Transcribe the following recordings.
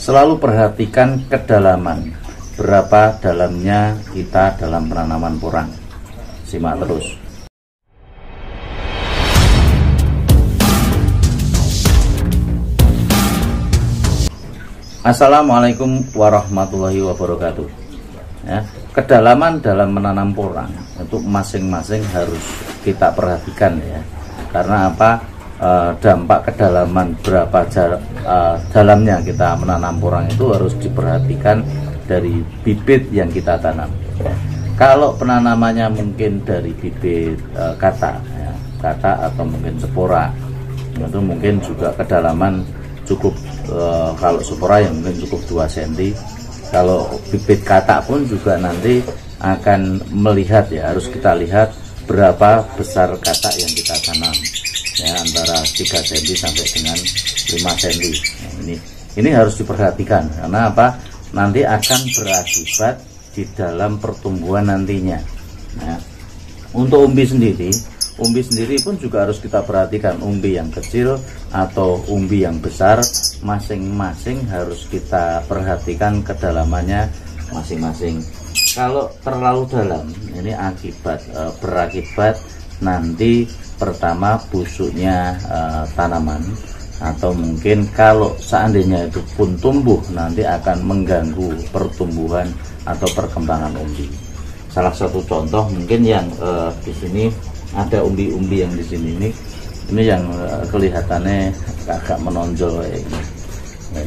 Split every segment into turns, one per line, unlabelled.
Selalu perhatikan kedalaman, berapa dalamnya kita dalam penanaman porang. Simak terus. Assalamualaikum warahmatullahi wabarakatuh. Ya, kedalaman dalam menanam porang itu masing-masing harus kita perhatikan ya. Karena apa? Dampak kedalaman berapa dalamnya kita menanam porang itu harus diperhatikan dari bibit yang kita tanam. Kalau penanamannya mungkin dari bibit kata, ya, kata atau mungkin spora, itu mungkin juga kedalaman cukup, kalau spora yang mungkin cukup 2 cm. Kalau bibit katak pun juga nanti akan melihat ya, harus kita lihat berapa besar katak yang kita tanam ya, antara 3 cm sampai dengan 5 cm. Nah, ini harus diperhatikan karena apa? Nanti akan berakibat di dalam pertumbuhan nantinya. Nah, untuk umbi sendiri pun juga harus kita perhatikan. Umbi yang kecil atau umbi yang besar, masing-masing harus kita perhatikan kedalamannya masing-masing. Kalau terlalu dalam, ini berakibat nanti pertama busuknya tanaman, atau mungkin kalau seandainya itu pun tumbuh nanti akan mengganggu pertumbuhan atau perkembangan umbi. Salah satu contoh mungkin yang di sini ada umbi-umbi yang di sini ini yang kelihatannya agak menonjol kayak ini. Nah,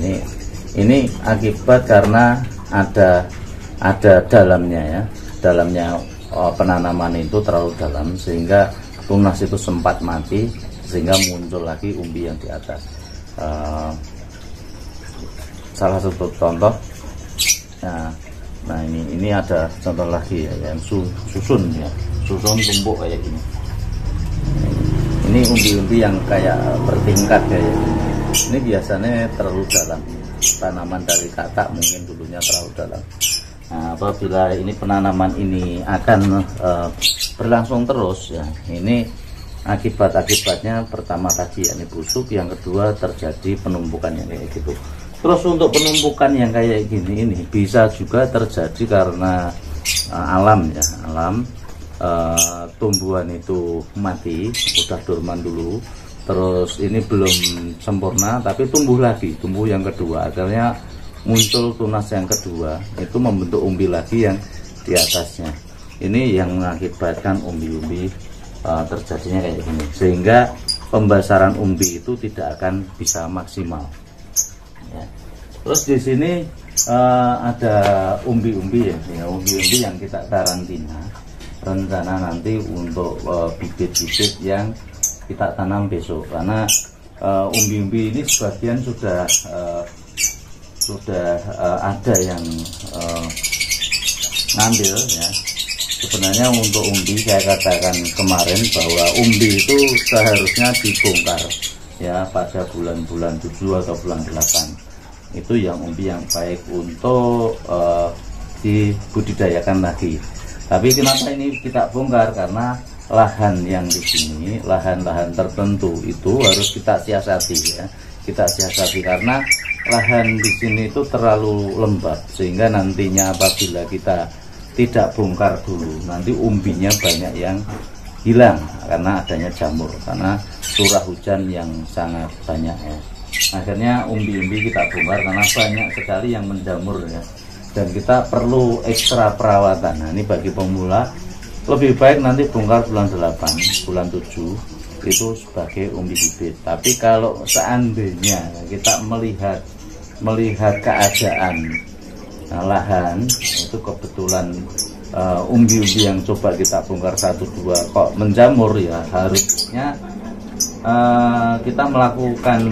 ini akibat karena ada dalamnya ya, dalamnya penanaman itu terlalu dalam sehingga tunas itu sempat mati sehingga muncul lagi umbi yang di atas. Salah satu contoh. Nah ini ada contoh lagi ya, yang susun ya, susun tumpuk kayak gini. Ini umbi-umbi yang kayak bertingkat kayak gini. Ini biasanya terlalu dalam. Tanaman dari katak mungkin dulunya terlalu dalam. Nah, apabila ini penanaman ini akan berlangsung terus ya, ini akibatnya pertama tadi ini busuk, yang kedua terjadi penumpukan yang kayak gitu. Terus untuk penumpukan yang kayak gini ini bisa juga terjadi karena alam ya, tumbuhan itu mati, udah dorman dulu, terus ini belum sempurna tapi tumbuh lagi, tumbuh yang kedua, akhirnya muncul tunas yang kedua, itu membentuk umbi lagi yang di atasnya. Ini yang mengakibatkan umbi-umbi terjadinya kayak gini, sehingga pembasaran umbi itu tidak akan bisa maksimal ya. Terus di sini ada umbi-umbi ya, umbi-umbi yang kita karantina. Rencana nanti untuk bibit-bibit yang kita tanam besok, karena umbi-umbi ini sebagian sudah ada yang ngambil ya. Sebenarnya untuk umbi saya katakan kemarin bahwa umbi itu seharusnya dibongkar ya pada bulan-bulan 7 atau bulan 8. Itu yang umbi yang baik untuk dibudidayakan lagi. Tapi kenapa ini kita bongkar? Karena lahan yang di sini, lahan-lahan tertentu itu harus kita siasati ya. Kita siasati karena lahan di sini itu terlalu lembab, sehingga nantinya apabila kita tidak bongkar dulu, nanti umbinya banyak yang hilang karena adanya jamur, karena curah hujan yang sangat banyak ya. Akhirnya umbi-umbi kita bongkar karena banyak sekali yang menjamur ya, dan kita perlu ekstra perawatan. Nah, ini bagi pemula lebih baik nanti bongkar bulan 8, bulan 7 itu sebagai umbi bibit. Tapi kalau seandainya kita melihat keadaan lahan itu kebetulan umbi-umbi yang coba kita bongkar 1-2 kok menjamur ya, harusnya kita melakukan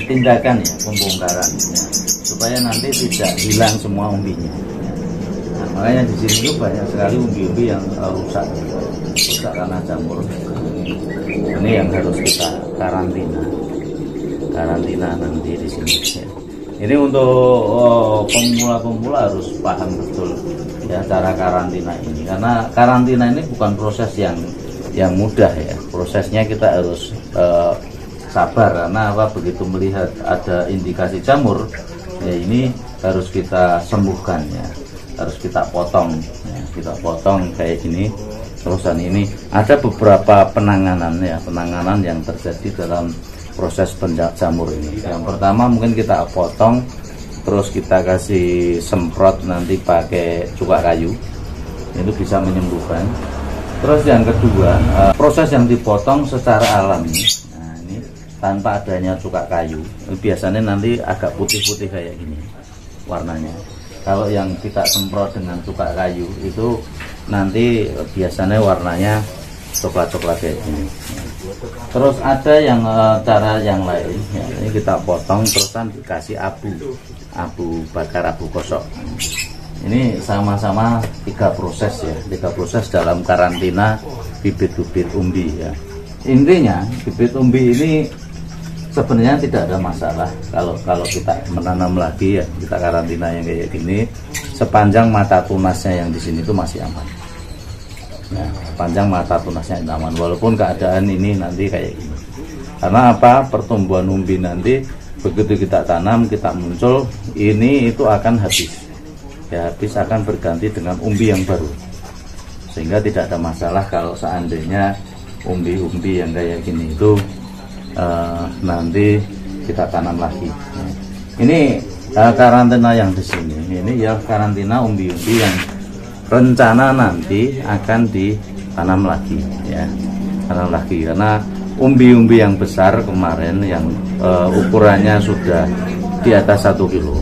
tindakan ya, pembongkaran ya, supaya nanti tidak hilang semua umbinya ya. Nah, makanya di sini tuh banyak sekali umbi-umbi yang rusak karena jamur. Ini yang harus kita karantina nanti di sini ya. Ini untuk pemula-pemula harus paham betul ya cara karantina ini, karena karantina ini bukan proses yang mudah ya. Prosesnya kita harus sabar, karena apa, begitu melihat ada indikasi jamur ya ini harus kita sembuhkan ya, harus kita potong ya, kita potong kayak gini. Terusan ini ada beberapa penanganan ya, penanganan yang terjadi dalam proses jamur ini. Yang pertama mungkin kita potong, terus kita kasih semprot nanti pakai cuka kayu, itu bisa menyembuhkan. Terus yang kedua, proses yang dipotong secara alami, nah ini tanpa adanya cuka kayu, biasanya nanti agak putih-putih kayak gini warnanya. Kalau yang kita semprot dengan cuka kayu itu nanti biasanya warnanya coklat-coklat kayak gini. Terus ada yang cara yang lain ya, ini kita potong terusan dikasih abu bakar, abu kosok. Ini sama-sama 3 proses ya, 3 proses dalam karantina bibit-bibit umbi ya. Intinya bibit umbi ini sebenarnya tidak ada masalah kalau kita menanam lagi ya, kita karantina yang kayak gini, sepanjang mata tunasnya yang di sini itu masih aman. Ya, sepanjang mata tunasnya aman, walaupun keadaan ini nanti kayak gini. Karena apa? Pertumbuhan umbi nanti begitu kita tanam, kita muncul, ini itu akan habis. Ya, habis akan berganti dengan umbi yang baru, sehingga tidak ada masalah kalau seandainya umbi-umbi yang kayak gini itu nanti kita tanam lagi. Ini karantina yang di sini, ini ya karantina umbi-umbi yang rencana nanti akan ditanam lagi ya, tanam lagi. Karena umbi-umbi yang besar kemarin yang ukurannya sudah di atas 1 kilo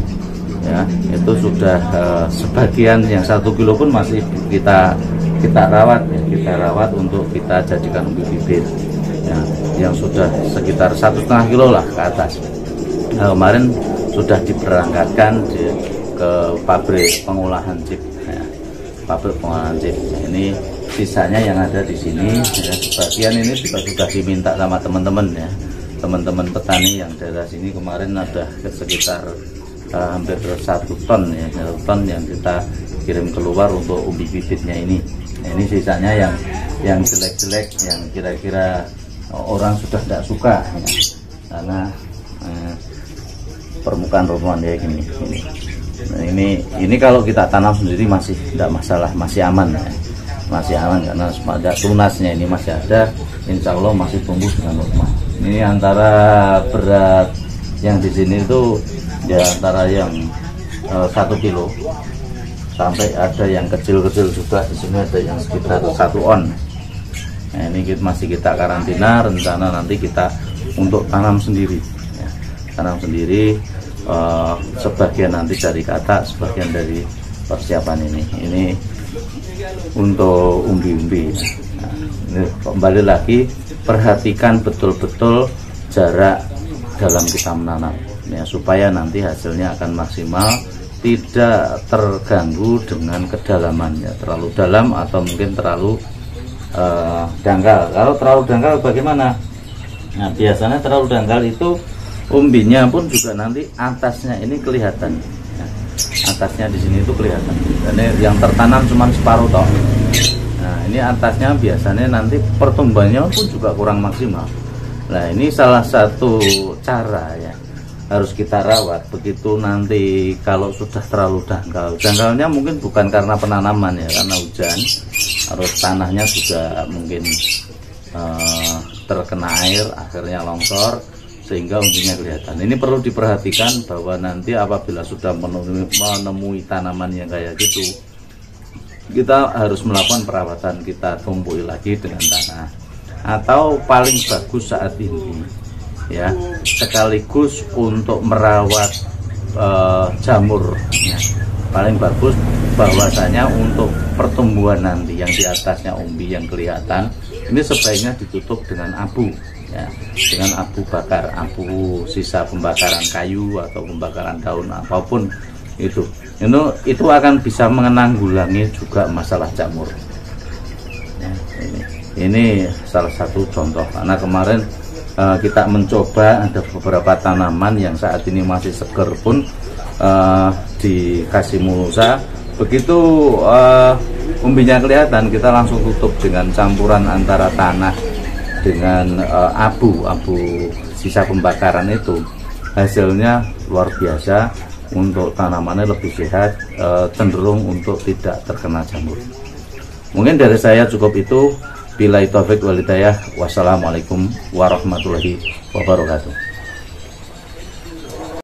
ya, itu sudah sebagian yang 1 kilo pun masih kita rawat ya, kita rawat untuk kita jadikan umbi bibit ya, yang sudah sekitar 1,5 kilo lah ke atas. Nah, kemarin sudah diberangkatkan ke pabrik pengolahan chip ya, pabrik pengolahan chip. Ini sisanya yang ada di sini ya, sebagian ini juga sudah diminta sama teman-teman ya, teman-teman petani yang daerah sini. Kemarin ada sekitar hampir 1 ton ya, 1 ton yang kita kirim keluar untuk umbi bibitnya ini. Nah, ini sisanya yang jelek-jelek, yang kira-kira orang sudah tidak suka ya, karena permukaan rumpun kayak gini. Nah, ini kalau kita tanam sendiri masih tidak masalah, masih aman ya, masih aman karena pada tunasnya ini masih ada, insya Allah masih tumbuh dengan normal. Ini antara berat yang di sini itu ya antara yang 1 kilo sampai ada yang kecil-kecil juga, di sini ada yang sekitar 1 on. Nah, ini masih kita karantina, rencana nanti kita untuk tanam sendiri ya, tanam sendiri, sebagian nanti dari katak, sebagian dari persiapan ini untuk umbi-umbi. Nah, ini kembali lagi perhatikan betul-betul jarak dalam kita menanam ya, supaya nanti hasilnya akan maksimal, tidak terganggu dengan kedalamannya, terlalu dalam atau mungkin terlalu dangkal. Kalau terlalu dangkal bagaimana? Nah, biasanya terlalu dangkal itu umbinya pun juga nanti atasnya ini kelihatan ya, atasnya di sini itu kelihatan. Ini yang tertanam cuma separuh toh. Nah, ini atasnya biasanya nanti pertumbuhannya pun juga kurang maksimal. Nah, ini salah satu cara ya, harus kita rawat. Begitu nanti kalau sudah terlalu dangkal, dangkalnya mungkin bukan karena penanaman ya, karena hujan, harus tanahnya juga mungkin terkena air, akhirnya longsor sehingga umbinya kelihatan. Ini perlu diperhatikan bahwa nanti apabila sudah menemui tanaman yang kayak gitu, kita harus melakukan perawatan, kita tumpui lagi dengan tanah, atau paling bagus saat ini ya, sekaligus untuk merawat jamur ya, paling bagus bahwasanya untuk pertumbuhan nanti yang di atasnya umbi yang kelihatan, ini sebaiknya ditutup dengan abu ya, dengan abu bakar, abu sisa pembakaran kayu atau pembakaran daun apapun itu akan bisa menanggulangi juga masalah jamur ya. Ini salah satu contoh, karena kemarin kita mencoba ada beberapa tanaman yang saat ini masih seger pun dikasih mulsa, begitu umbinya kelihatan kita langsung tutup dengan campuran antara tanah dengan abu sisa pembakaran itu. Hasilnya luar biasa, untuk tanamannya lebih sehat, cenderung untuk tidak terkena jamur. Mungkin dari saya cukup itu. Billahi taufik wal hidayah. Wassalamualaikum warahmatullahi wabarakatuh.